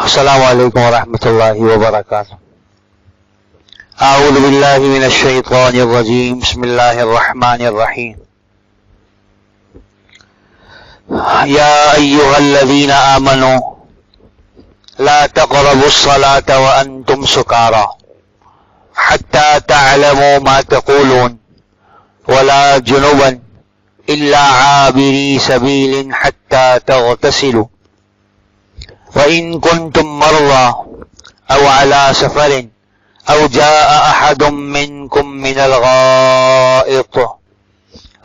السلام علیکم ورحمۃ اللہ وبرکاتہ. اعوذ باللہ من الشیطان الرجیم. بسم اللہ الرحمن الرحیم. یا ایہا الذین آمنوا لا تقربوا الصلاة وانتم سکارى حتى تعلموا ما تقولون ولا جنبا الا عابري سبيل حتى تغتسلوا وإن كنتم مرضى أو على سفر أو جاء أحد منكم من الغائط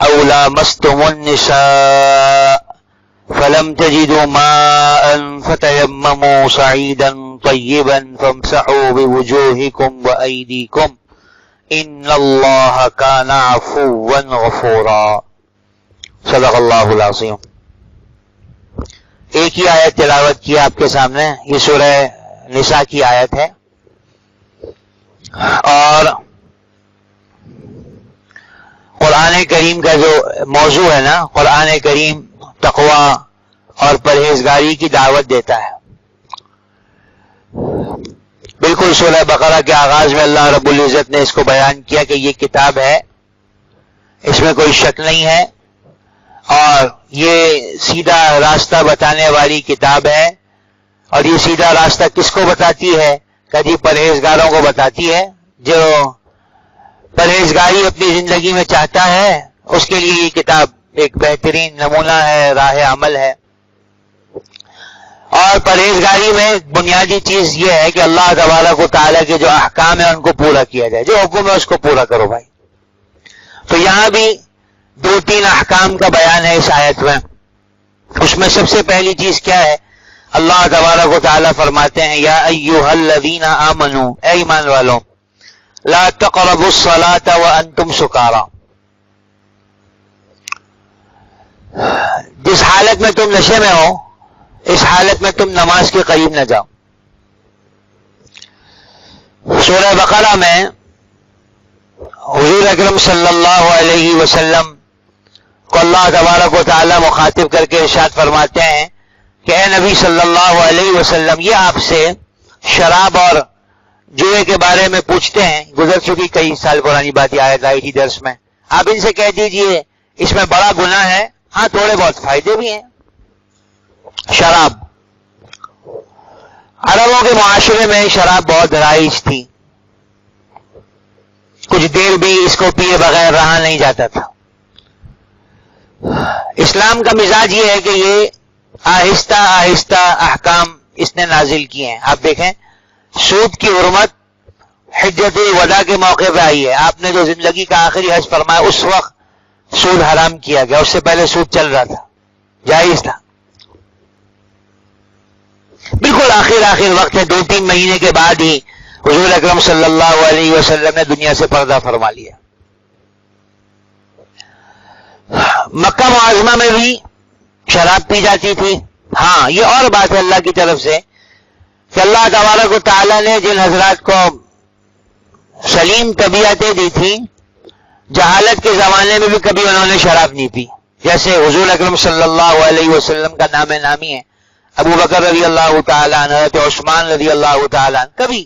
أو لامستم النساء فلم تجدوا ماء فتيمموا صعيدا طيبا فامسحوا بوجوهكم وأيديكم إن الله كان عفوا غفورا. صدق اللہ العظیم. ایک ہی آیت تلاوت کی آپ کے سامنے. یہ سورہ نساء کی آیت ہے اور قرآن کریم کا جو موضوع ہے نا، قرآن کریم تقوی اور پرہیزگاری کی دعوت دیتا ہے. بالکل سورہ بقرہ کے آغاز میں اللہ رب العزت نے اس کو بیان کیا کہ یہ کتاب ہے، اس میں کوئی شک نہیں ہے، اور یہ سیدھا راستہ بتانے والی کتاب ہے. اور یہ سیدھا راستہ کس کو بتاتی ہے؟ کہ پرہیزگاروں کو بتاتی ہے. جو پرہیزگاری اپنی زندگی میں چاہتا ہے اس کے لیے یہ کتاب ایک بہترین نمونہ ہے، راہ عمل ہے. اور پرہیزگاری میں بنیادی چیز یہ ہے کہ اللہ تبارک و تعالیٰ کے جو احکام ہیں ان کو پورا کیا جائے. جو حکم ہے اس کو پورا کرو بھائی. تو یہاں بھی دو تین احکام کا بیان ہے اس آیت میں. اس میں سب سے پہلی چیز کیا ہے؟ اللہ تبارک و تعالیٰ فرماتے ہیں یا ایھا الذین آمنوا، اے ایمان والوں، لا تقربوا الصلاة وانتم سکارى. جس حالت میں تم نشے میں ہو اس حالت میں تم نماز کے قریب نہ جاؤ. سورہ بقرہ میں حضور اکرم صلی اللہ علیہ وسلم کو اللہ تبارک و تعالیٰ مخاطب کر کے ارشاد فرماتے ہیں کہ اے نبی صلی اللہ علیہ وسلم، یہ آپ سے شراب اور جوئے کے بارے میں پوچھتے ہیں. گزر چکی کئی سال پرانی بات، آیت آئی تھی درس میں. آپ ان سے کہہ دیجئے اس میں بڑا گناہ ہے، ہاں تھوڑے بہت فائدے بھی ہیں. شراب، عربوں کے معاشرے میں شراب بہت رائج تھی. کچھ دیر بھی اس کو پیے بغیر رہا نہیں جاتا تھا. اسلام کا مزاج یہ ہے کہ یہ آہستہ آہستہ احکام اس نے نازل کیے ہیں. آپ دیکھیں سود کی حرمت حجۃ الوداع کے موقع پہ آئی ہے. آپ نے جو زندگی کا آخری حج فرمایا اس وقت سود حرام کیا گیا. اس سے پہلے سود چل رہا تھا، جائز تھا. بالکل آخر وقت ہے، 2-3 مہینے کے بعد ہی حضور اکرم صلی اللہ علیہ وسلم نے دنیا سے پردہ فرما لیا. مکہ معظمہ میں بھی شراب پی جاتی تھی. ہاں یہ اور بات ہے اللہ کی طرف سے کہ اللہ تبارک و تعالیٰ نے جن حضرات کو سلیم طبیعتیں دی تھیں، جہالت کے زمانے میں بھی کبھی انہوں نے شراب نہیں پی. جیسے حضور اکرم صلی اللہ علیہ وسلم کا نام نامی ہے ابو بکر رضی اللہ تعالیٰ عنہ، حضرت عثمان رضی اللہ تعالیٰ عنہ. کبھی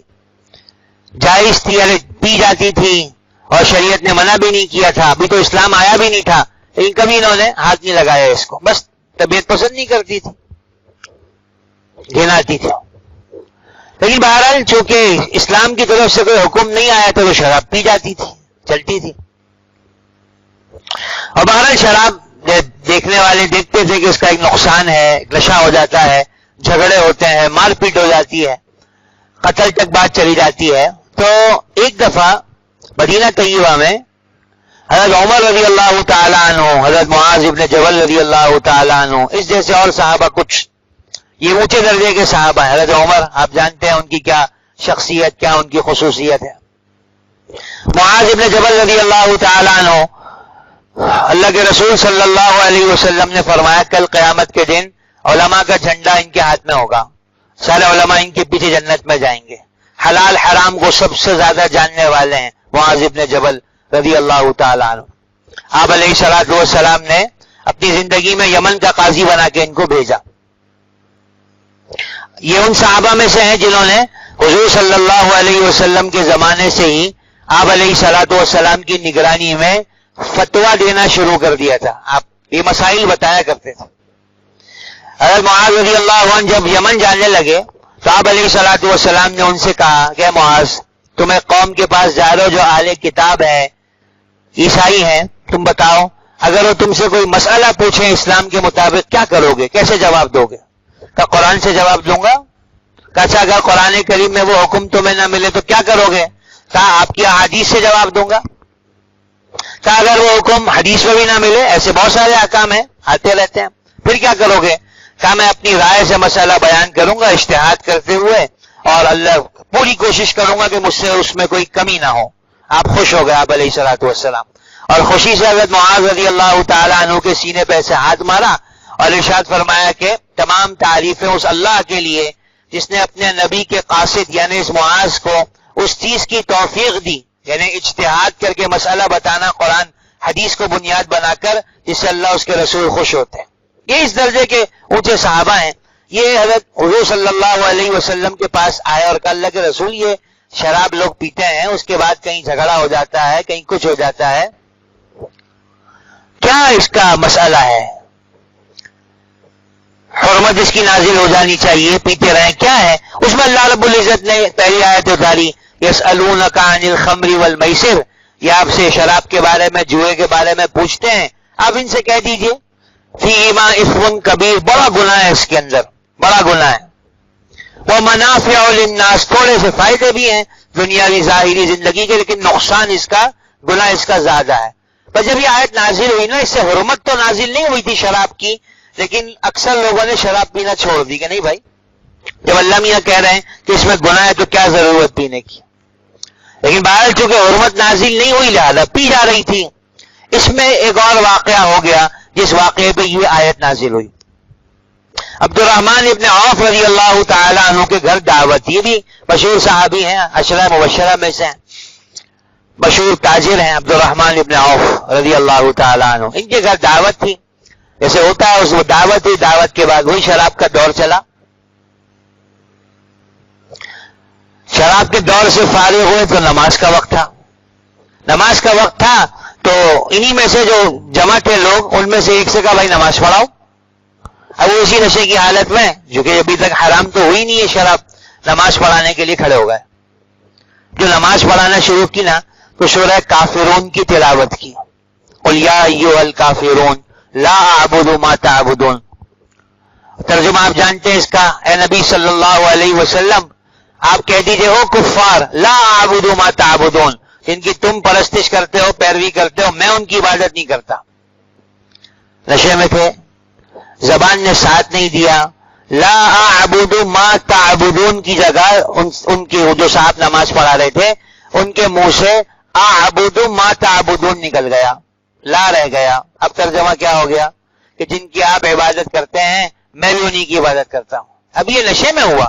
جائز تھی، یعنی پی جاتی تھی اور شریعت نے منع بھی نہیں کیا تھا. ابھی تو اسلام آیا بھی نہیں تھا، لیکن کبھی انہوں نے ہاتھ نہیں لگایا اس کو. بس طبیعت پسند نہیں کرتی تھی، گھناتی تھی. لیکن بہرحال چونکہ اسلام کی طرف سے کوئی حکم نہیں آیا تھا تو شراب پی جاتی تھی، چلتی تھی. اور بہرحال شراب دیکھنے والے دیکھتے تھے کہ اس کا ایک نقصان ہے، نشہ ہو جاتا ہے، جھگڑے ہوتے ہیں، مار پیٹ ہو جاتی ہے، قتل تک بات چلی جاتی ہے. تو ایک دفعہ مدینہ طیبہ میں حضرت عمر رضی اللہ تعالیٰ عنہ، حضرت معاذ ابن جبل رضی اللہ تعالیٰ عنہ، اس جیسے اور صحابہ، کچھ یہ اونچے درجے کے صحابہ ہیں. حضرت عمر آپ جانتے ہیں ان کی کیا شخصیت، کیا ان کی خصوصیت ہے. معاذ ابن جبل رضی اللہ تعالیٰ عنہ، اللہ کے رسول صلی اللہ علیہ وسلم نے فرمایا کل قیامت کے دن علماء کا جھنڈا ان کے ہاتھ میں ہوگا، سارے علماء ان کے پیچھے جنت میں جائیں گے. حلال حرام کو سب سے زیادہ جاننے والے ہیں معاذ ابن جبل رضی اللہ تعالیٰ عنہ. آپ علیہ الصلوۃ والسلام نے اپنی زندگی میں یمن کا قاضی بنا کے ان کو بھیجا. یہ ان صحابہ میں سے ہیں جنہوں نے حضور صلی اللہ علیہ وسلم کے زمانے سے ہی آپ علیہ الصلوۃ والسلام کی نگرانی میں فتویٰ دینا شروع کر دیا تھا. آپ یہ مسائل بتایا کرتے تھے. حضرت معاذ رضی اللہ عنہ جب یمن جانے لگے تو آپ علیہ الصلوۃ والسلام نے ان سے کہا کہ معاذ تم ایک قوم کے پاس جا رہے ہو جو اہل کتاب ہے، عیسائی ہیں، تم بتاؤ اگر وہ تم سے کوئی مسئلہ پوچھیں اسلام کے مطابق کیا کرو گے، کیسے جواب دو گے؟ کہا قرآن سے جواب دوں گا. کہا اچھا اگر قرآن کریم میں وہ حکم تمہیں نہ ملے تو کیا کرو گے؟ کہا آپ کی احادیث سے جواب دوں گا. کہا اگر وہ حکم حدیث میں بھی نہ ملے، ایسے بہت سارے احکام ہیں آتے رہتے ہیں، پھر کیا کرو گے؟ کہا میں اپنی رائے سے مسئلہ بیان کروں گا اجتہاد کرتے ہوئے، اور اللہ پوری کوشش کروں گا کہ مجھ سے اس میں کوئی کمی نہ ہو. آپ خوش ہو گئے آپ علیہ الصلوۃ والسلام، اور خوشی سے حضرت معاذ رضی اللہ تعالیٰ عنہ کے سینے پہ ایسے ہاتھ مارا اور ارشاد فرمایا کہ تمام تعریفیں اس اللہ کے لیے جس نے اپنے نبی کے قاصد یعنی اس معاذ کو اس چیز کی توفیق دی، یعنی اجتہاد کر کے مسئلہ بتانا قرآن حدیث کو بنیاد بنا کر، جس سے اللہ اس کے رسول خوش ہوتے ہیں. یہ اس درجے کے اونچے صحابہ ہیں. یہ حضرت حضور صلی اللہ علیہ وسلم کے پاس آئے اور کہا اللہ کے رسول یہ شراب لوگ پیتے ہیں، اس کے بعد کہیں جھگڑا ہو جاتا ہے، کہیں کچھ ہو جاتا ہے، کیا اس کا مسئلہ ہے؟ حرمت اس کی نازل ہو جانی چاہیے، پیتے رہیں، کیا ہے؟ اس میں اللہ رب العزت نے پہلی آیت اتاری یسألونک عن الخمر والمیسر، یہ آپ سے شراب کے بارے میں، جوئے کے بارے میں پوچھتے ہیں، آپ ان سے کہہ دیجئے فیہما اثم کبیر، بڑا گناہ ہے اس کے اندر، بڑا گناہ ہے. ومنافع للناس، تھوڑے سے فائدے بھی ہیں دنیاوی ظاہری زندگی کے، لیکن نقصان اس کا، گناہ اس کا زیادہ ہے. پر جب یہ آیت نازل ہوئی نا، اس سے حرمت تو نازل نہیں ہوئی تھی شراب کی، لیکن اکثر لوگوں نے شراب پینا چھوڑ دی کہ نہیں بھائی، جب اللہ میاں کہہ رہے ہیں کہ اس میں گناہ ہے تو کیا ضرورت پینے کی. لیکن بہرحال چونکہ حرمت نازل نہیں ہوئی لہذا پی جا رہی تھی. اس میں ایک اور واقعہ ہو گیا جس واقعے پہ یہ آیت نازل ہوئی. عبد الرحمن ابن عوف رضی اللہ تعالیٰ عنہ کے گھر دعوت، یہ بھی مشہور صحابی ہیں، عشرہ مبشرہ میں سے ہیں، مشہور تاجر ہیں عبد الرحمن ابن عوف رضی اللہ تعالیٰ عنہ. ان کے گھر دعوت تھی، جیسے ہوتا ہے اس وہ دعوت ہوئی، دعوت کے بعد وہی شراب کا دور چلا. شراب کے دور سے فارغ ہوئے تو نماز کا وقت تھا. نماز کا وقت تھا تو انہی میں سے جو جمع تھے لوگ، ان میں سے ایک سے کہا بھائی نماز پڑھاؤ. اب وہ اسی نشے کی حالت میں، جو کہ ابھی تک حرام تو ہوئی نہیں ہے شراب، نماز پڑھانے کے لیے کھڑے ہو گئے. جو نماز پڑھانا شروع کی نا تو سورہ کافرون کی تلاوت کی. قل یا ایھا الکافرون لا اعبد ما تعبدون. ترجمہ آپ جانتے ہیں اس کا، اے نبی صلی اللہ علیہ وسلم آپ کہہ دیجئے او کفار لا اعبد ما تعبدون، جن کی تم پرستش کرتے ہو، پیروی کرتے ہو، میں ان کی عبادت نہیں کرتا. نشے میں تھے، زبان نے ساتھ نہیں دیا. لا اعبد ما تعبدون کی جگہ ان کی جو صاحب نماز پڑھا رہے تھے ان کے منہ سے اعبد ما تعبدون نکل گیا، لا رہ گیا. اب ترجمہ کیا ہو گیا کہ جن کی آپ عبادت کرتے ہیں میں بھی انہی کی عبادت کرتا ہوں. اب یہ نشے میں ہوا،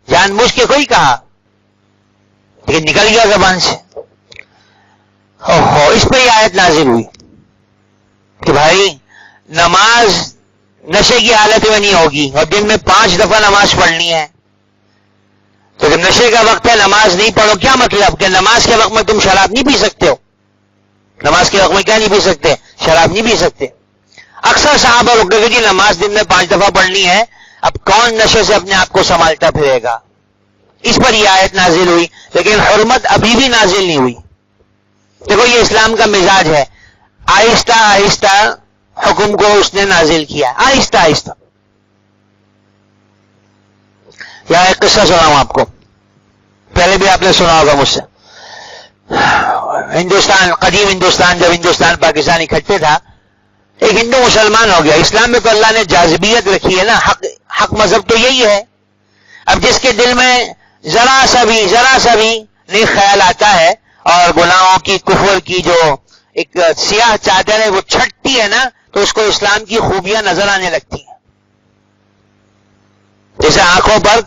جان بوجھ کے کوئی کہا لیکن نکل گیا زبان سے. اس پہ یہ آیت نازل ہوئی کہ بھائی نماز نشے کی حالت میں نہیں ہوگی اور دن میں 5 دفعہ نماز پڑھنی ہے. تو جب نشے کا وقت ہے نماز نہیں پڑھو، کیا مطلب کہ نماز کے وقت میں تم شراب نہیں پی سکتے ہو؟ نماز کے وقت میں کیا نہیں پی سکتے؟ شراب نہیں پی سکتے. اکثر صحابہ رک گئے کہ نماز دن میں 5 دفعہ پڑھنی ہے، اب کون نشے سے اپنے آپ کو سنبھالتا پھرے گا. اس پر یہ آیت نازل ہوئی، لیکن حرمت ابھی بھی نازل نہیں ہوئی. دیکھو یہ اسلام کا مزاج ہے، آہستہ آہستہ حکم کو اس نے نازل کیا، آہستہ آہستہ. یہاں ایک قصہ سناؤں آپ کو، پہلے بھی آپ نے سنا ہوگا مجھ سے. ہندوستان، قدیم ہندوستان، جب ہندوستان پاکستان اکٹھے تھا، ایک ہندو مسلمان ہو گیا. اسلام میں تو اللہ نے جاذبیت رکھی ہے نا، حق مذہب تو یہی ہے. اب جس کے دل میں ذرا سا بھی نیک خیال آتا ہے اور گناہوں کی، کفر کی جو ایک سیاہ چادر ہے وہ چھٹتی ہے نا، تو اس کو اسلام کی خوبیاں نظر آنے لگتی ہیں. جیسے آنکھوں پر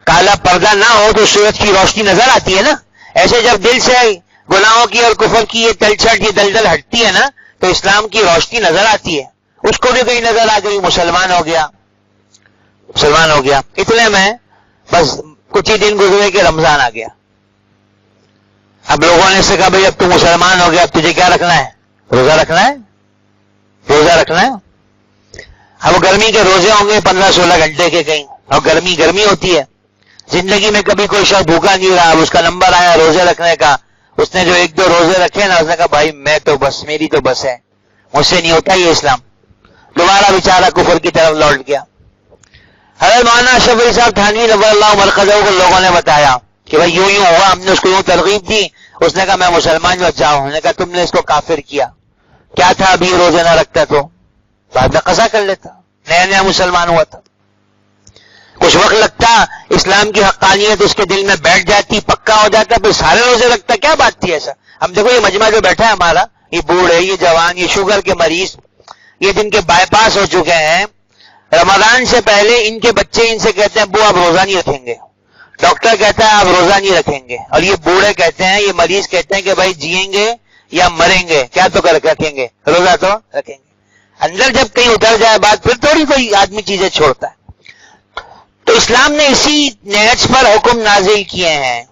کالا پردہ نہ ہو تو سورج کی روشنی نظر آتی ہے نا، ایسے جب دل سے گناہوں کی اور کفر کی یہ تلچھٹ، یہ دلدل ہٹتی ہے نا تو اسلام کی روشنی نظر آتی ہے. اس کو بھی کہیں نظر آ گئی، مسلمان ہو گیا. مسلمان ہو گیا. اتنے میں بس کچھ ہی دن گزرے کہ رمضان آ گیا. اب لوگوں نے سے کہا بھائی اب تو مسلمان ہو گیا, اب تجھے کیا رکھنا ہے؟ روزہ رکھنا ہے, روزہ رکھنا ہے. اب گرمی کے روزے ہوں گے 15-16 گھنٹے کے کہیں, اور گرمی ہوتی ہے. زندگی میں کبھی کوئی شخص بھوکا نہیں رہا, اب اس کا نمبر آیا روزے رکھنے کا, اس نے جو 1-2 روزے رکھے نا, اس نے کہا بھائی میں تو بس, میری تو بس ہے, مجھ سے نہیں ہوتا یہ اسلام. دوبارہ بیچارہ کفر کی طرف لوٹ گیا. حضرت مولانا اشرف علی صاحب تھانوی نور اللہ مرکزہ کو لوگوں نے بتایا کہ بھائی یوں ہوا, ہم نے اس کو یوں ترغیب دی, اس نے کہا میں مسلمان جو جاؤں. نے کہا تم نے اس کو کافر کیا, کیا تھا ابھی روزے نہ رکھتا تو بعد میں قضا کر لیتا, نیا نیا مسلمان ہوا تھا. کچھ وقت لگتا, اسلام کی حقانیت اس کے دل میں بیٹھ جاتی, پکا ہو جاتا, پھر سارے روزے رکھتا. کیا بات تھی ایسا؟ ہم دیکھو یہ مجمع جو بیٹھا ہے ہمارا, یہ بوڑھے, یہ جوان, یہ شوگر کے مریض, یہ جن کے بائی پاس ہو چکے ہیں, رمضان سے پہلے ان کے بچے ان سے کہتے ہیں آپ روزہ نہیں رکھیں گے, ڈاکٹر کہتا ہے آپ روزہ نہیں رکھیں گے, اور یہ بوڑھے کہتے ہیں, یہ مریض کہتے ہیں کہ بھائی جئیں گے یا مریں گے, کیا تو کر رکھیں گے, روزہ تو رکھیں گے. اندر جب کہیں اتر جائے بات, پھر تھوڑی کوئی آدمی چیزیں چھوڑتا ہے. تو اسلام نے اسی نہج پر حکم نازل کیے ہیں,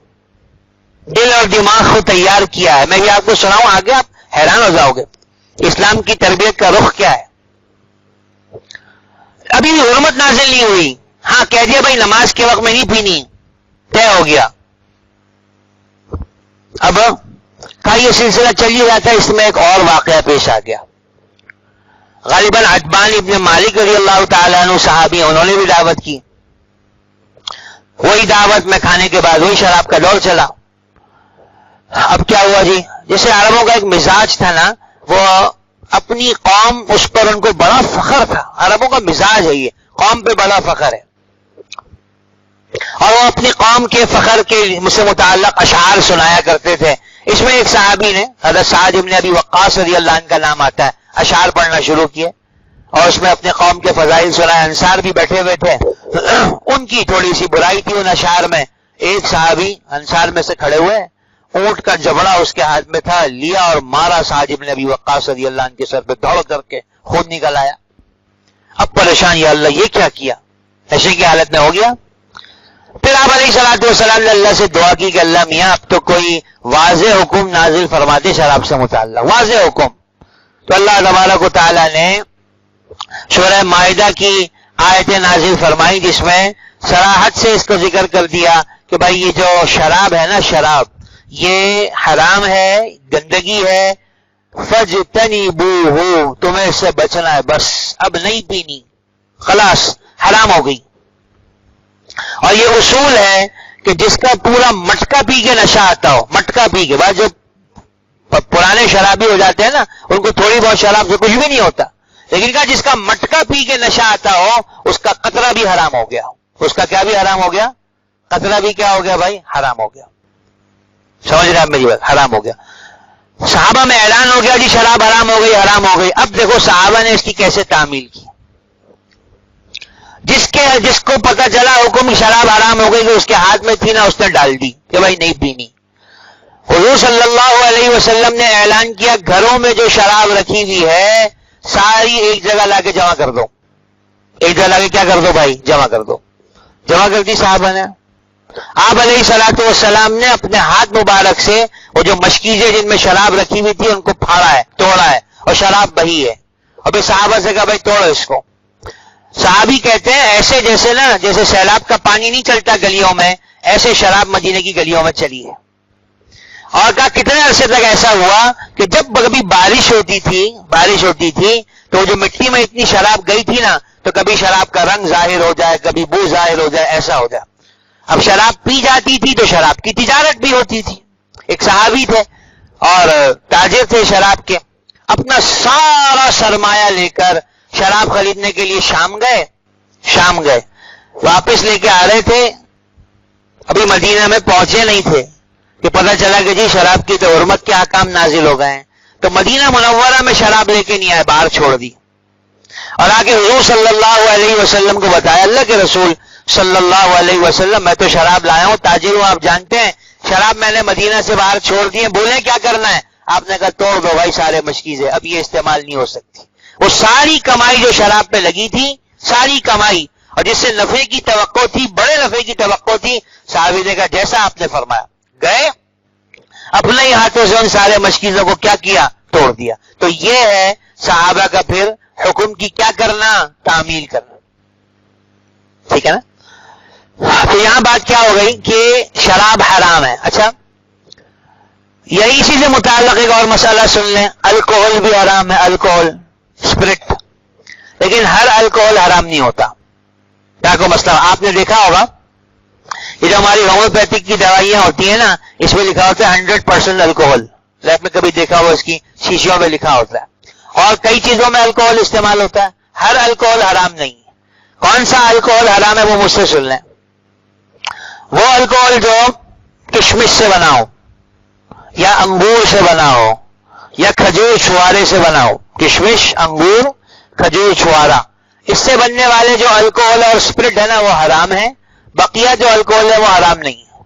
دل اور دماغ کو تیار کیا ہے. میں یہ آپ کو سناؤں, آگے آپ حیران ہو جاؤ گے اسلام کی تربیت کا رخ کیا ہے. ابھی حرمت نازل نہیں ہوئی, ہاں کہہ دیا بھائی نماز کے وقت میں نہیں پینی, طے ہو گیا. اب کا یہ سلسلہ چل ہی رہا تھا, اس میں ایک اور واقعہ پیش آ گیا. غالباً عتبان ابن مالک رضی اللہ تعالیٰ عنہ صحابی, انہوں نے بھی دعوت کی. وہی دعوت میں کھانے کے بعد وہی شراب کا دور چلا. اب کیا ہوا جی, جیسے عربوں کا ایک مزاج تھا نا, وہ اپنی قوم, اس پر ان کو بڑا فخر تھا. عربوں کا مزاج ہے, یہ قوم پہ بڑا فخر ہے, اور وہ اپنی قوم کے فخر کے سے متعلق اشعار سنایا کرتے تھے. اس میں ایک صحابی نے, حضرت سعد ابن ابی وقاص رضی اللہ عنہ کا نام آتا ہے, اشعار پڑھنا شروع کیے, اور اس میں اپنے قوم کے فضائل سنائے. انصار بھی بیٹھے ہوئے تھے, ان کی تھوڑی سی برائی تھی ان اشعار میں. ایک صحابی انصار میں سے کھڑے ہوئے, اونٹ کا جبڑا اس کے ہاتھ میں تھا, لیا اور مارا سعد ابن ابی وقاص رضی اللہ عنہ کے سر پہ, دوڑ کر کے خون نکل آیا. اب پریشان, یا اللہ یہ کیا کیا, نشے کی حالت میں ہو گیا. پھر آپ علیہ الصلوۃ والسلام نے اللہ سے دعا کی کہ اللہ میاں اب تو کوئی واضح حکم نازل فرماتے شراب سے متعلق, واضح حکم. تو اللہ تبارک و تعالیٰ نے سورہ مائدہ کی آیتیں نازل فرمائی, جس میں صراحت سے اس کو ذکر کر دیا کہ بھائی یہ جو شراب ہے نا, شراب یہ حرام ہے, گندگی ہے, فَاجْتَنِبُوهُ, تمہیں اس سے بچنا ہے, بس اب نہیں پینی, خلاص حرام ہو گئی. اور یہ اصول ہے کہ جس کا پورا مٹکا پی کے نشہ آتا ہو, مٹکا پی کے بعد جو پرانے شرابی ہو جاتے ہیں نا, ان کو تھوڑی بہت شراب سے کچھ بھی نہیں ہوتا, لیکن کہا جس کا مٹکا پی کے نشہ آتا ہو اس کا قطرہ بھی حرام ہو گیا. اس کا کیا بھی حرام ہو گیا, قطرہ بھی کیا ہو گیا بھائی, حرام ہو گیا. سمجھ رہے ہیں میری بات, حرام ہو گیا. صحابہ میں اعلان ہو گیا جی شراب حرام ہو گئی, حرام ہو گئی. اب دیکھو صحابہ نے اس کی کیسے تعمیل کی. جس کو پتہ چلا حکم شراب حرام ہو گئی, کہ اس کے ہاتھ میں تھی نا, اس نے ڈال دی کہ بھائی نہیں پینی. حضور صلی اللہ علیہ وسلم نے اعلان کیا گھروں میں جو شراب رکھی ہوئی ہے ساری ایک جگہ لا کے جمع کر دو. ایک جگہ لا کے کیا کر دو بھائی, جمع کر دو. جمع کر دی صحابہ نے. آپ علیہ الصلوۃ والسلام نے اپنے ہاتھ مبارک سے وہ جو مشکیزیں جن میں شراب رکھی ہوئی تھی ان کو پھاڑا ہے, توڑا ہے, اور شراب بہی ہے. اور پھر صحابہ سے کہا بھائی توڑو اس کو. صحابی کہتے ہیں ایسے جیسے نا, جیسے سیلاب کا پانی نہیں چلتا گلیوں میں, ایسے شراب مدینے کی گلیوں میں چلی ہے. اور کہا کتنے عرصے تک ایسا ہوا کہ جب کبھی بارش ہوتی تھی تو جو مٹی میں اتنی شراب گئی تھی نا, تو کبھی شراب کا رنگ ظاہر ہو جائے, کبھی بو ظاہر ہو جائے, ایسا ہو جائے. اب شراب پی جاتی تھی تو شراب کی تجارت بھی ہوتی تھی. ایک صحابی تھے اور تاجر تھے شراب کے, اپنا سارا سرمایہ لے کر شراب خریدنے کے لیے شام گئے. واپس لے کے آ رہے تھے, ابھی مدینہ میں پہنچے نہیں تھے کہ پتہ چلا کہ جی شراب کی تو حرمت کے احکام نازل ہو گئے ہیں. تو مدینہ منورہ میں شراب لے کے نہیں آئے, باہر چھوڑ دی, اور آگے حضور صلی اللہ علیہ وسلم کو بتایا, اللہ کے رسول صلی اللہ علیہ وسلم میں تو شراب لایا ہوں, تاجر ہوں, آپ جانتے ہیں, شراب میں نے مدینہ سے باہر چھوڑ دی ہے, بولیں کیا کرنا ہے. آپ نے کہا توڑ دو بھائی سارے مشکیزیں, اب یہ استعمال نہیں ہو سکتی. وہ ساری کمائی جو شراب پہ لگی تھی, ساری کمائی, اور جس سے نفع کی توقع تھی، بڑے نفع کی توقع تھی، صحابی نے کہا جیسا آپ نے فرمایا، گئے اپنے ہی ہاتھوں سے ان سارے مشکیزوں کو کیا کیا، توڑ دیا. تو یہ ہے صحابہ کا پھر حکم کی کیا کرنا، تعمیل کرنا. ٹھیک ہے نا. تو یہاں بات کیا ہو گئی کہ شراب حرام ہے. اچھا یہی اسی سے متعلق ایک اور مسئلہ سن لیں. الکوہل بھی حرام ہے، الکوہل اسپرٹ، لیکن ہر الکوہل حرام نہیں ہوتا. کیا کو مسئلہ آپ نے دیکھا ہوگا، یہ جو ہماری ہومیوپیتھک کی دوائیاں ہوتی ہیں نا، اس میں لکھا ہوتا ہے 100% الکوہل. لیب میں کبھی دیکھا ہو، اس کی شیشیوں میں لکھا ہوتا ہے. اور کئی چیزوں میں الکوہل استعمال ہوتا ہے. ہر الکوہل حرام نہیں ہے. کون سا الکوہل حرام ہے وہ مجھ سے سن لیں. وہ الکوہل جو کشمش سے بنا ہو، یا انگور سے بنا ہو، یا کھجور چھوارے سے بنا ہو. کشمش، انگور، کھجور چھوارا، اس سے بننے والے جو الکوہل اور اسپرٹ ہے نا وہ حرام ہے. بقیہ جو الکوہل ہے وہ حرام نہیں ہے.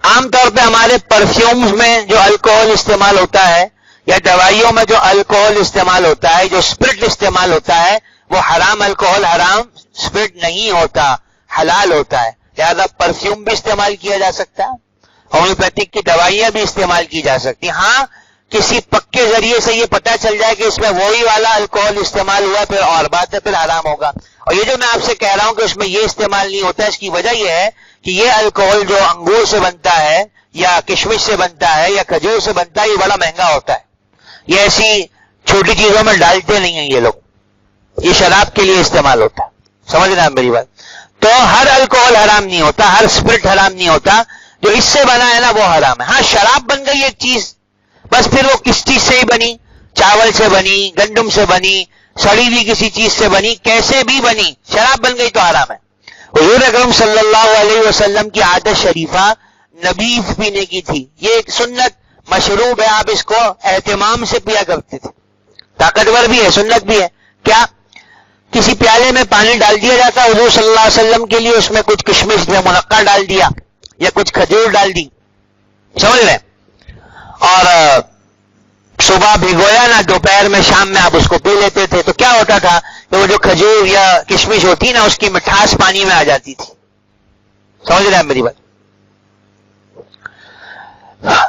عام طور پہ ہمارے پرفیومز میں جو الکوہل استعمال ہوتا ہے، یا دوائیوں میں جو الکوہل استعمال ہوتا ہے، جو اسپرٹ استعمال ہوتا ہے، وہ حرام الکوہل، حرام اسپرٹ نہیں ہوتا، حلال ہوتا ہے. لہذا پرفیوم بھی استعمال کیا جا سکتا ہے، ہومیوپیتھک کی دوائیاں بھی استعمال کی جا سکتی ہیں. ہاں کسی پکے ذریعے سے یہ پتہ چل جائے کہ اس میں وہی والا الکوہل استعمال ہوا، پھر اور بات ہے، پھر حرام ہوگا. اور یہ جو میں آپ سے کہہ رہا ہوں کہ اس میں یہ استعمال نہیں ہوتا، اس کی وجہ یہ ہے کہ یہ الکوہل جو انگور سے بنتا ہے، یا کشمش سے بنتا ہے، یا کھجور سے بنتا ہے، یہ بڑا مہنگا ہوتا ہے. یہ ایسی چھوٹی چیزوں میں ڈالتے نہیں ہیں یہ لوگ، یہ شراب کے لیے استعمال ہوتا ہے. سمجھ رہے ہیں میری بات. تو ہر الکوہل حرام نہیں ہوتا، ہر اسپرٹ حرام نہیں ہوتا. جو اس سے بنا ہے نا وہ حرام ہے. ہاں شراب بن گئی ایک چیز، بس پھر وہ کس چیز سے ہی بنی، چاول سے بنی، گندم سے بنی، سڑی ہوئی کسی چیز سے بنی، کیسے بھی بنی، شراب بن گئی تو حرام ہے. حضور اکرم صلی اللہ علیہ وسلم کی عادت شریفہ نبیذ پینے کی تھی. یہ ایک سنت مشروب ہے، آپ اس کو اہتمام سے پیا کرتے تھے. طاقتور بھی ہے، سنت بھی ہے. کیا کسی پیالے میں پانی ڈال دیا جاتا حضور صلی اللہ علیہ وسلم کے لیے، اس میں کچھ کشمش یا منقع ڈال دیا، یا کچھ کھجور ڈال دی، سمجھ رہے، اور صبح بھگویا نا، دوپہر میں، شام میں آپ اس کو پی لیتے تھے. تو کیا ہوتا تھا کہ وہ جو کھجور یا کشمش ہوتی نا، اس کی مٹھاس پانی میں آ جاتی تھی. سمجھ رہے ہیں میری بات.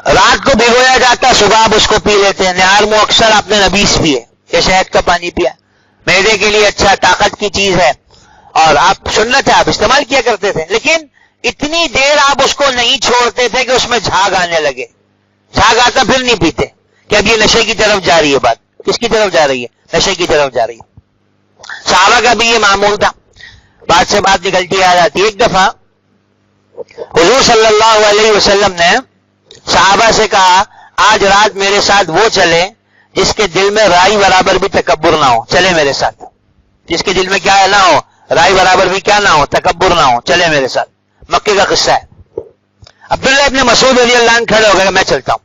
رات کو بھگویا جاتا، صبح آپ اس کو پی لیتے ہیں. نہار منہ اکثر آپ نے نبیذ پیے، یا شہد کا پانی پیا، معدے کے لیے اچھا، طاقت کی چیز ہے، اور آپ سنت ہے، آپ استعمال کیا کرتے تھے. لیکن اتنی دیر آپ اس کو نہیں چھوڑتے تھے کہ اس میں جھاگ آنے لگے. جھاگ آتا پھر نہیں پیتے، کہ اب یہ نشے کی طرف جا رہی ہے. بات کس کی طرف جا رہی ہے؟ نشے کی طرف جا رہی ہے. صحابہ کا بھی یہ معمول تھا. بات سے بات نکلتی آ جاتی. ایک دفعہ حضور صلی اللہ علیہ وسلم نے صحابہ سے کہا آج رات میرے ساتھ وہ چلے جس کے دل میں رائی برابر بھی تکبر نہ ہو، چلے میرے ساتھ. جس کے دل میں کیا نہ ہو، رائی برابر بھی کیا نہ ہو، تکبر نہ ہو، چلے میرے ساتھ. مکے کا قصہ ہے. عبداللہ ابن مسعود رضی اللہ عنہ کھڑے ہو گئے کہ میں چلتا ہوں،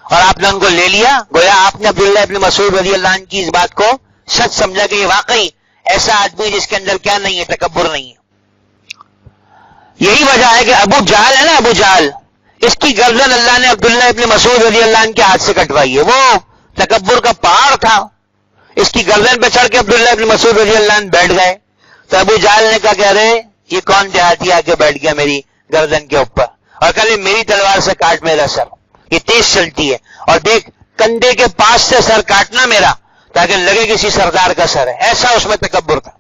اور آپ نے ان کو لے لیا. گویا آپ نے عبداللہ ابن مسعود رضی اللہ عنہ کی اس بات کو سچ سمجھا کہ یہ واقعی ایسا آدمی جس کے اندر کیا نہیں ہے، تکبر نہیں ہے. یہی وجہ ہے کہ ابو جہل ہے نا، ابو جہل، اس کی گردن اللہ نے عبداللہ ابن مسعود رضی اللہ عنہ کے ہاتھ سے کٹوائی ہے. وہ تکبر کا پہاڑ تھا، اس کی گردن پہ چڑھ کے عبداللہ ابن مسعود رضی اللہ عنہ بیٹھ گئے. تو ابو جہل نے کہا کہ ارے یہ کون دیہاتی آ کے بیٹھ گیا میری گردن کے اوپر، اور کہا میری تلوار سے کاٹ میرا سر، یہ تیز چلتی ہے، اور دیکھ کندھے کے پاس سے سر کاٹنا میرا تاکہ لگے کسی سردار کا سر ہے. ایسا اس میں تکبر تھا.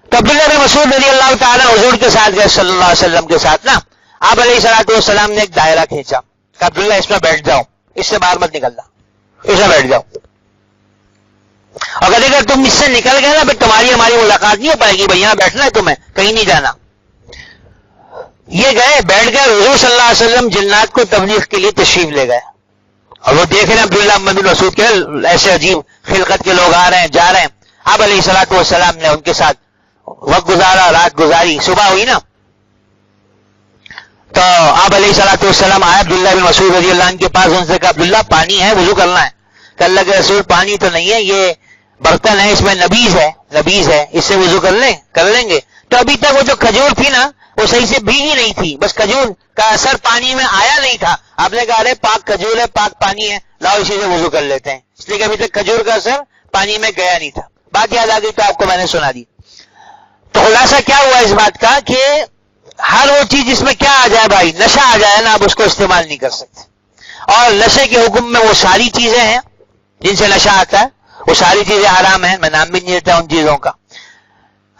تو عبداللہ بن مسعود رضی اللہ تعالیٰ حضور کے ساتھ گئے صلی اللہ علیہ وسلم کے ساتھ نا. آپ علیہ الصلوۃ والسلام نے ایک دائرہ کھینچا، کہ عبداللہ اس میں بیٹھ جاؤ، اس سے باہر مت نکلنا، اس میں بیٹھ جاؤ. اور اگر تم اس سے نکل گئے نا پھر تمہاری ہماری ملاقات نہیں ہو پائے گی، بھائی یہاں بیٹھنا ہے تمہیں، کہیں نہیں جانا. یہ گئے، بیٹھ گئے. حضور صلی اللہ علیہ وسلم جنات کو تبلیغ کے لیے تشریف لے گئے، اور وہ دیکھ رہے ہیں عبداللہ بن مسعود کے ایسے عجیب خلقت کے لوگ آ رہے ہیں جا رہے ہیں. آپ علیہ الصلوۃ والسلام نے ان کے ساتھ وقت گزارا، رات گزاری. صبح ہوئی نا تو آپ علیہ الصلوۃ والسلام آئے عبداللہ بن مسعود رضی اللہ عنہ کے پاس. ان سے کہا عبداللہ پانی ہے، وضو کرنا ہے. کہ اللہ کے رسول پانی تو نہیں ہے، یہ برتن ہے، اس میں نبیذ ہے، اس سے وضو کر لیں گے. تو ابھی تک وہ جو کھجور تھی نا وہ صحیح سے بھیگی نہیں تھی، بس کھجور کا اثر پانی میں آیا نہیں تھا. آپ نے کہا ارے پاک کھجور ہے، پاک پانی ہے، لاؤ اسی سے وضو کر لیتے ہیں. اس لیے کہ ابھی تک کھجور کا اثر پانی میں گیا نہیں تھا. بات یاد آ گئی تو آپ کو میں نے سنا دی. تو خلاصہ کیا ہوا اس بات کا کہ ہر وہ چیز جس میں کیا آ جائے بھائی، نشہ آ جائے نا، آپ اس کو استعمال نہیں کر سکتے. اور نشے کے حکم میں وہ ساری چیزیں ہیں جن سے نشہ آتا ہے، وہ ساری چیزیں حرام ہیں، میں نام بھی نہیں لیتا ان چیزوں کا.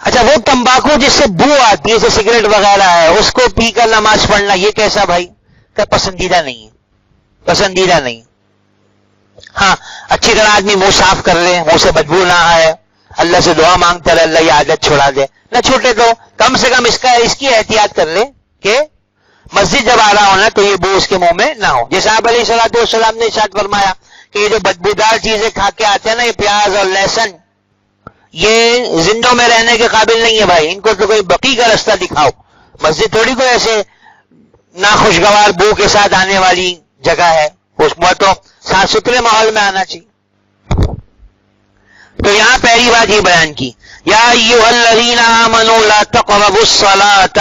اچھا وہ تمباکو جس سے بو آتی ہے، جیسے سگریٹ وغیرہ ہے، اس کو پی کر نماز پڑھنا یہ کیسا بھائی؟ کہ پسندیدہ نہیں ہے، پسندیدہ نہیں. ہاں اچھی طرح آدمی منہ صاف کر لے، منہ سے بدبو نہ آئے، اللہ سے دعا مانگتا رہے اللہ یہ عادت چھڑا دے، نہ چھوٹے تو کم سے کم اس کی احتیاط کر لے کہ مسجد جب آ رہا ہونا تو یہ بو اس کے منہ میں نہ ہو. جیسے آپ علیہ الصلوۃ والسلام نے ارشاد فرمایا کہ یہ جو بدبودار چیزیں کھا کے آتے ہیں نا، یہ پیاز اور لہسن، یہ زندوں میں رہنے کے قابل نہیں ہے بھائی، ان کو تو کوئی بقی کا رستہ دکھاؤ. مسجد تھوڑی کوئی ایسے ناخوشگوار بو کے ساتھ آنے والی جگہ ہے، اس میں تو صاف ستھرے ماحول میں آنا چاہیے. تو یہاں پہلی بات یہ بیان کی، یا ایھا الذین آمنوا لا تقربوا الصلاۃ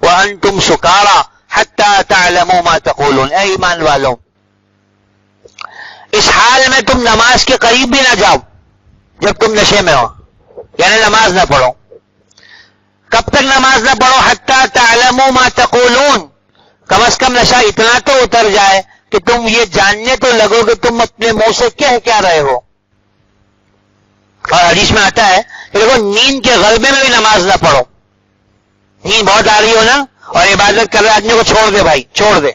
وانتم سکارى حتی تعلموا ما تقولون. اے ایمان والو، اس حال میں تم نماز کے قریب بھی نہ جاؤ جب تم نشے میں ہو، یعنی نماز نہ پڑھو. کب تک نماز نہ پڑھو؟ حتی تعلموا ما تقولون، کم از کم نشہ اتنا تو اتر جائے کہ تم یہ جاننے تو لگو کہ تم اپنے منہ سے کہہ کیا رہے ہو. اور حدیث میں آتا ہے کہ دیکھو نیند کے غلبے میں بھی نماز نہ پڑھو. نیند بہت آ رہی ہو نا اور عبادت کر رہے آدمی کو چھوڑ دے بھائی، چھوڑ دے.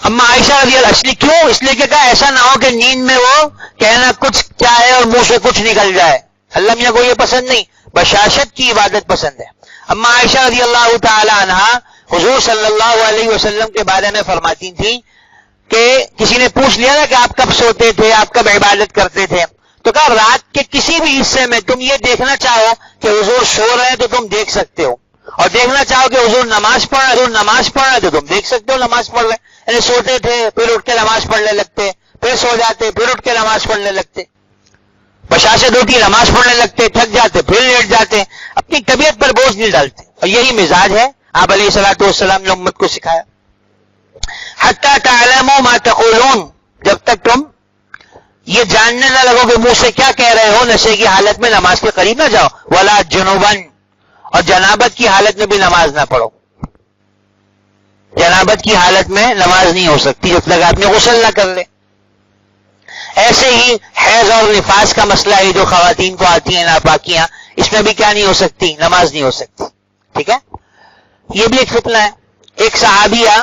اما عائشہ رضی اللہ عنہا، کیوں؟ اس لیے کہ کہا ایسا نہ ہو کہ نیند میں وہ کہنا کچھ چاہے اور منہ سے کچھ نکل جائے. اللہ میاں کو یہ پسند نہیں، بشاشت کی عبادت پسند ہے. اما عائشہ رضی اللہ تعالی عنہا حضور صلی اللہ علیہ وسلم کے بارے میں فرماتی تھی کہ کسی نے پوچھ لیا نا کہ آپ کب سوتے تھے، آپ کب عبادت کرتے تھے، تو کہا رات کے کسی بھی حصے میں تم یہ دیکھنا چاہو کہ حضور سو رہے ہیں تو تم دیکھ سکتے ہو، اور دیکھنا چاہو کہ حضور نماز پڑھ رہے ہیں، حضور نماز پڑھ رہے ہیں تو تم دیکھ سکتے ہو نماز پڑھ رہے ہیں. یعنی سوتے تھے پھر اٹھ کے نماز پڑھنے لگتے، پھر سو جاتے پھر اٹھ کے نماز پڑھنے لگتے، بشاشت ہوتی نماز پڑھنے لگتے، تھک جاتے پھر لیٹ جاتے، اپنی طبیعت پر بوجھ نہیں ڈالتے. اور یہی مزاج ہے آپ علیہ الصلوۃ والسلام نے امت کو سکھایا. حتی تعلموا ما تقولون، جب تک تم یہ جاننے نہ لگو کہ منہ سے کیا کہہ رہے ہو، نشے کی حالت میں نماز کے قریب نہ جاؤ. ولا جنوبن، اور جنابت کی حالت میں بھی نماز نہ پڑھو. جنابت کی حالت میں نماز نہیں ہو سکتی جب تک آدمی غسل نہ کر لے. ایسے ہی حیض اور نفاس کا مسئلہ ہے جو خواتین کو آتی ہیں ناپاکیاں، اس میں بھی کیا نہیں ہو سکتی؟ نماز نہیں ہو سکتی. ٹھیک ہے، یہ بھی ایک فتنہ ہے. ایک صحابیہ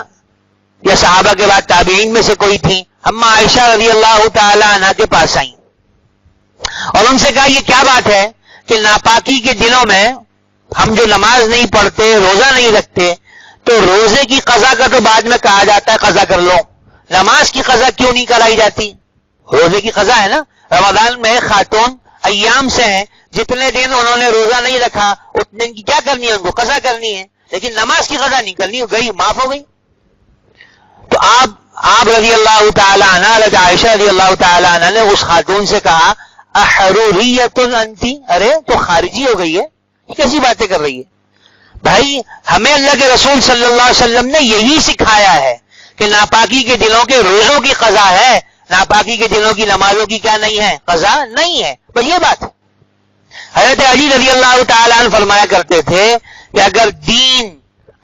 یا صحابہ کے بعد تابعین میں سے کوئی تھی، اما عائشہ رضی اللہ تعالی عنہا کے پاس آئیں اور ان سے کہا یہ کیا بات ہے کہ ناپاکی کے دنوں میں ہم جو نماز نہیں پڑھتے، روزہ نہیں رکھتے، تو روزے کی قضا کا تو بعد میں کہا جاتا ہے قضا کر لو، نماز کی قضا کیوں نہیں کرائی جاتی؟ روزے کی قضا ہے نا. رمضان میں خاتون ایام سے ہیں، جتنے دن انہوں نے روزہ نہیں رکھا اتنے دن کی کیا کرنی ہے؟ ان کو قضا کرنی ہے، لیکن نماز کی قضا نہیں کرنی، گئی معاف ہو گئی. تو آپ رضی اللہ تعالی عنہ، حضرت عائشہ رضی اللہ تعالی عنہ نے اس خاتون سے کہا احروریۃ انتی، ارے تو خارجی ہو گئی ہے، یہ کیسی باتیں کر رہی ہے؟ بھائی ہمیں اللہ کے رسول صلی اللہ علیہ وسلم نے یہی سکھایا ہے کہ ناپاکی کے دنوں کے روزوں کی قضا ہے، ناپاکی کے دنوں کی نمازوں کی کیا نہیں ہے؟ قضا نہیں ہے. بس یہ بات ہے. حضرت علی رضی اللہ تعالیٰ عنہ فرمایا کرتے تھے کہ اگر دین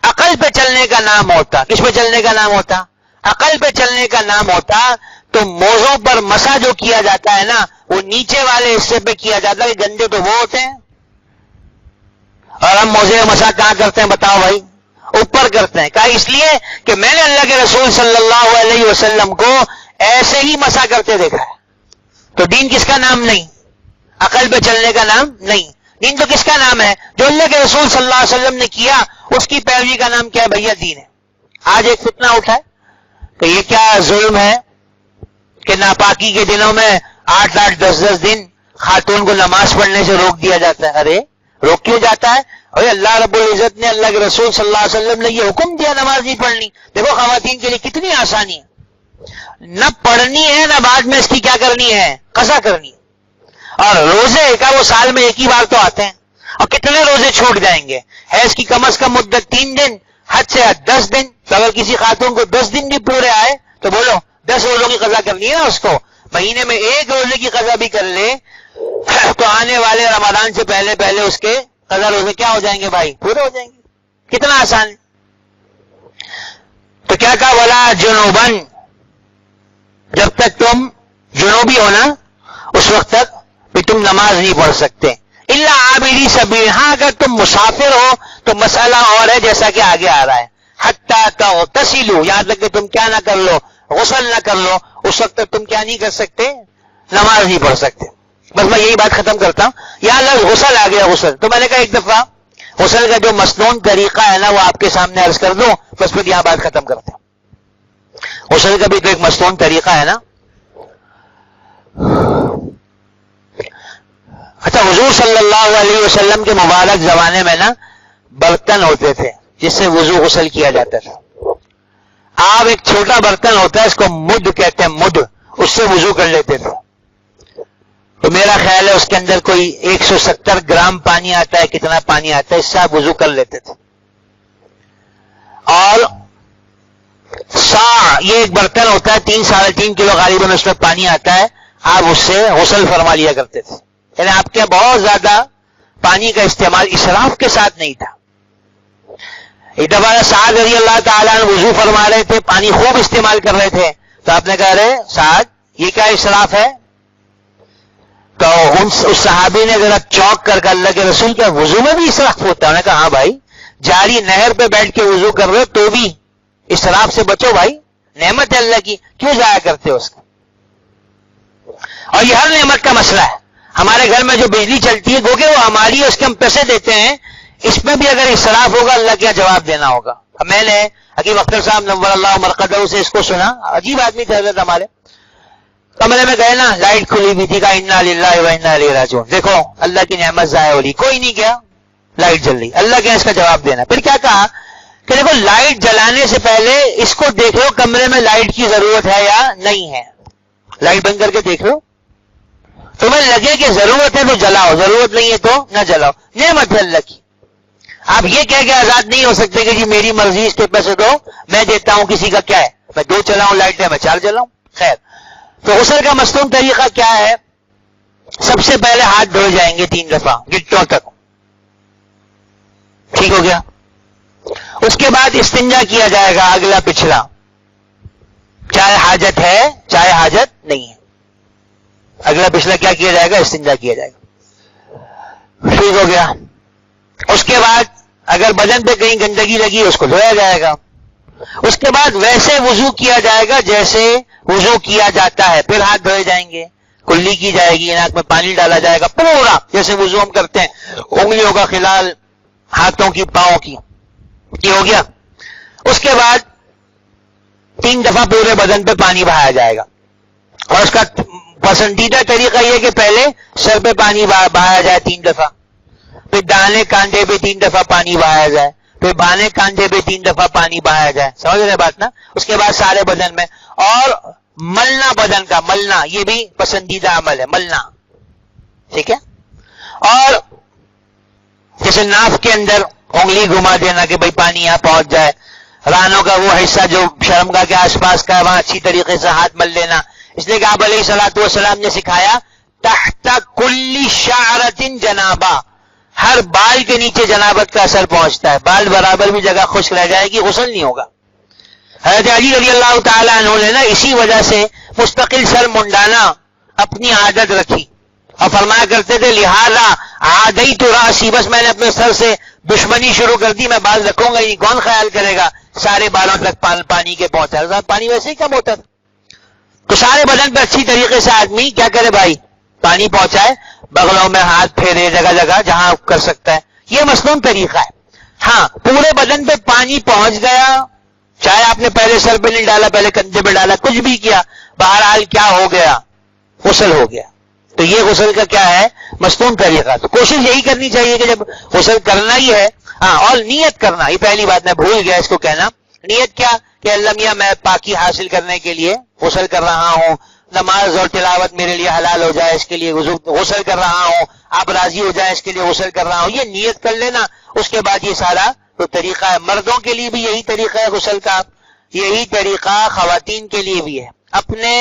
عقل پہ چلنے کا نام ہوتا، کس پہ چلنے کا نام ہوتا؟ عقل پہ چلنے کا نام ہوتا، تو موزوں پر مسا جو کیا جاتا ہے نا، وہ نیچے والے حصے پہ کیا جاتا ہے. گندے تو وہ ہوتے ہیں، اور ہم موزے مسا کہاں کرتے ہیں بتاؤ بھائی؟ اوپر کرتے ہیں. کہا اس لیے کہ میں نے اللہ کے رسول صلی اللہ علیہ وسلم کو ایسے ہی مسا کرتے دیکھا ہے. تو دین کس کا نام نہیں؟ عقل پہ چلنے کا نام نہیں. دین تو کس کا نام ہے؟ جو اللہ کے رسول صلی اللہ علیہ وسلم نے کیا اس کی پیروی کا نام کیا ہے بھیا؟ دین ہے. آج ایک فتنہ اٹھا ہے کہ یہ کیا ظلم ہے کہ ناپاکی کے دنوں میں 8-8 10-10 دن خاتون کو نماز پڑھنے سے روک دیا جاتا ہے. ارے روک کیوں جاتا ہے؟ ارے اللہ رب العزت نے، اللہ کے رسول صلی اللہ علیہ وسلم نے یہ حکم دیا نماز نہیں پڑھنی. دیکھو خواتین کے لیے کتنی آسانی ہے، نہ پڑھنی ہے نہ بعد میں اس کی کیا کرنی ہے؟ قضا کرنی ہے. اور روزے کا وہ سال میں ایک ہی بار تو آتے ہیں، اور کتنے روزے چھوٹ جائیں گے؟ حیض کی کم از کم مدت 3 دن، حد سے حد 10 دن. تو اگر کسی خاتون کو 10 دن بھی پورے آئے تو بولو 10 روزوں کی قضا کرنی ہے نا اس کو. مہینے میں 1 روزے کی قضا بھی کر لے تو آنے والے رمضان سے پہلے پہلے اس کے قضا روزے کیا ہو جائیں گے بھائی؟ پورے ہو جائیں گے. کتنا آسان ہے. تو کیا کہا؟ ولا جنوبن، جب تک تم جنوبی ہو نا اس وقت تک بھی تم نماز نہیں پڑھ سکتے. الا عابری سبیل، ہاں اگر تم مسافر ہو تو مسئلہ اور ہے جیسا کہ آگے آ رہا ہے. حتی تغتسلوا، یہاں تک کہ تم کیا نہ کر لو، غسل نہ کر لو، اس وقت تک تم کیا نہیں کر سکتے؟ نماز نہیں پڑھ سکتے. بس میں یہی بات ختم کرتا ہوں. یہاں لفظ غسل آ گیا، غسل. تو میں نے کہا ایک دفعہ غسل کا جو مسنون طریقہ ہے نا وہ آپ کے سامنے عرض کر دوں، بس پھر یہاں بات ختم کرتے ہیں. غسل کا بھی تو ایک مسنون طریقہ ہے نا. اچھا، حضور صلی اللہ علیہ وسلم کے مبارک زمانے میں نا برتن ہوتے تھے جس سے وضو غسل کیا جاتا تھا. آپ ایک چھوٹا برتن ہوتا ہے، اس کو مد کہتے ہیں، مد، اس سے وضو کر لیتے تھے. تو میرا خیال ہے اس کے اندر کوئی 170 گرام پانی آتا ہے، کتنا پانی آتا ہے، اس سے آپ وضو کر لیتے تھے. اور سا، یہ ایک برتن ہوتا ہے 3-3.5 کلو غالباً اس میں پانی آتا ہے، آپ اس سے غسل فرما لیا کرتے تھے. یعنی آپ کے بہت زیادہ پانی کا استعمال اسراف کے ساتھ نہیں تھا. ایک دفعہ سعد رضی اللہ تعالیٰ عنہ وضو فرما رہے تھے، پانی خوب استعمال کر رہے تھے، تو آپ نے کہا رہے سعد یہ کیا اسراف ہے؟ تو اس صحابی نے ذرا چونک کر اللہ کے رسول کیا وضو میں بھی اسراف ہوتا ہے؟ انہوں نے کہا ہاں بھائی، جاری نہر پہ بیٹھ کے وضو کر رہے ہو تو بھی اسراف سے بچو بھائی، نعمت ہے اللہ کی، کیوں ضائع کرتے ہو اس کا؟ اور یہ ہر نعمت کا مسئلہ ہے. ہمارے گھر میں جو بجلی چلتی ہے گوگے وہ ہماری ہے، اس کے ہم پیسے دیتے ہیں، اس میں بھی اگر اسراف ہوگا اللہ کیا جواب دینا ہوگا. میں نے حکیم اختر صاحب نور اللہ مرقدہ سے اس کو سنا، عجیب آدمی تھے حضرت، ہمارے کمرے میں گئے نا، لائٹ کھلی ہوئی تھی، کہا انا للہ و انا الیہ راجعون. دیکھو اللہ کی نعمت ضائع ہو رہی، کوئی نہیں کیا، لائٹ جل رہی، اللہ کیا اس کا جواب دینا. پھر کیا کہا کہ دیکھو لائٹ جلانے سے پہلے اس کو دیکھ لو کمرے میں لائٹ کی ضرورت ہے یا نہیں ہے. لائٹ بند کر کے دیکھ لو، تمہیں لگے کہ ضرورت ہے تو جلاؤ، ضرورت نہیں ہے تو نہ جلاؤ، نعمت ہے اللہ کی. آپ یہ کہہ کے آزاد نہیں ہو سکتے کہ جی میری مرضی، اس کے پیسے دو میں دیتا ہوں، کسی کا کیا ہے، میں 2 چلاؤں لائٹ ہے میں 4 چلاؤں. خیر، تو غسل کا مصنون طریقہ کیا ہے؟ سب سے پہلے ہاتھ دھوئے جائیں گے 3 دفعہ گٹوں تک، ٹھیک ہو گیا. اس کے بعد استنجا کیا جائے گا اگلا پچھلا، چاہے حاجت ہے چاہے حاجت نہیں ہے، اگلا پچھلا کیا کیا جائے گا؟ استنجا کیا جائے گا، ٹھیک ہو گیا. اس کے بعد اگر بدن پہ کہیں گندگی لگی اس کو دھویا جائے گا. اس کے بعد ویسے وضو کیا جائے گا جیسے وضو کیا جاتا ہے، پھر ہاتھ دھوئے جائیں گے، کلی کی جائے گی، ناک میں پانی ڈالا جائے گا، پورا جیسے وضو ہم کرتے ہیں، انگلیوں کا خلال، ہاتھوں کی، پاؤں کی، یہ ہو گیا. اس کے بعد 3 دفعہ پورے بدن پہ پانی بہایا جائے گا. اور اس کا پسندیدہ طریقہ یہ کہ پہلے سر پہ پانی بہایا جائے 3 دفعہ، پھر دانے کاندھے پہ 3 دفعہ پانی بہایا جائے، پھر بانے کاندھے پہ 3 دفعہ پانی بہایا جائے. سمجھ رہے بات نا؟ اس کے بعد سارے بدن میں، اور ملنا بدن کا، ملنا یہ بھی پسندیدہ عمل ہے، ملنا، ٹھیک ہے. اور جیسے ناف کے اندر انگلی گھما دینا کہ بھئی پانی یہاں پہنچ جائے، رانوں کا وہ حصہ جو شرمگاہ کے آس پاس کا ہے وہاں اچھی طریقے سے ہاتھ مل لینا، اس لیے کہ آپ علیہ الصلوۃ والسلام نے سکھایا تحت کل شعرۃ جنابہ، ہر بال کے نیچے جنابت کا اثر پہنچتا ہے، بال برابر بھی جگہ خشک رہ جائے گی غسل نہیں ہوگا. حضرت علی رضی اللہ تعالیٰ عنہ نے نا اسی وجہ سے مستقل سر منڈانا اپنی عادت رکھی، اور فرمایا کرتے تھے لہذا عادیت راسی، بس میں نے اپنے سر سے دشمنی شروع کر دی، میں بال رکھوں گا ہی نہیں، کون خیال کرے گا سارے بالوں تک پانی کے پہنچا. پانی ویسے ہی کم ہوتا تھا، تو سارے بدن پہ اچھی طریقے سے آدمی کیا کرے بھائی، پانی پہنچائے، بغلوں میں ہاتھ پھیرے، جگہ جگہ جہاں کر سکتا ہے. یہ مصنون طریقہ ہے. ہاں پورے بدن پہ پانی پہنچ گیا، چاہے آپ نے پہلے سر پہ نہیں ڈالا، پہلے کندھے پہ ڈالا، کچھ بھی کیا، بہرحال کیا ہو گیا، غسل ہو گیا. تو یہ غسل کا کیا ہے؟ مصنون طریقہ. تو کوشش یہی کرنی چاہیے کہ جب غسل کرنا ہی ہے، ہاں، اور نیت کرنا، یہ پہلی بات میں بھول گیا اس کو کہنا. نیت کیا کہ اللہ میاں میں پاکی حاصل کرنے کے لیے غسل کر رہا ہوں، نماز اور تلاوت میرے لیے حلال ہو جائے اس کے لیے غسل کر رہا ہوں، آپ راضی ہو جائے اس کے لیے غسل کر رہا ہوں، یہ نیت کر لینا. اس کے بعد یہ سارا تو طریقہ ہے. مردوں کے لیے بھی یہی طریقہ ہے غسل کا، یہی طریقہ خواتین کے لیے بھی ہے. اپنے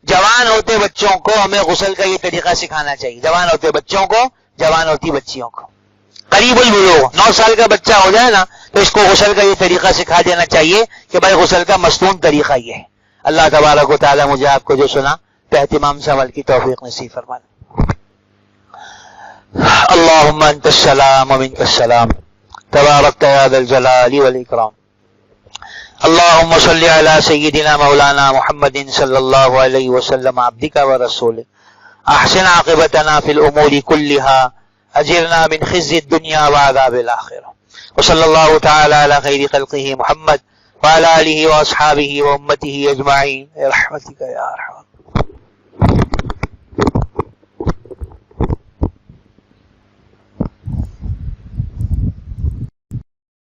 جوان ہوتے بچوں کو ہمیں غسل کا یہ طریقہ سکھانا چاہیے، جوان ہوتے بچوں کو، جوان ہوتی بچیوں کو. قریب البلوغ 9 سال کا بچہ ہو جائے نا تو اس کو غسل کا یہ طریقہ سکھا دینا چاہیے کہ بھائی غسل کا مستون طریقہ یہ ہے. اللہ تبارک و تعالی مجھے آپ کو جو سنا پہ اہتمام سے عمل کی توفیق نصیب فرمائے. اللهم انت السلام ومنك السلام تباركت يا ذا الجلال والاكرام. اللهم صل على سيدنا مولانا محمد صلى الله عليه وسلم عبدك ورسولك. احسن عاقبتنا في الامور كلها اجرنا من خزي الدنيا وعذاب الاخره. وصلى الله تعالى على خير خلقه محمد وعلى اله واصحابه وامته اجمعين برحمتك يا ارحم.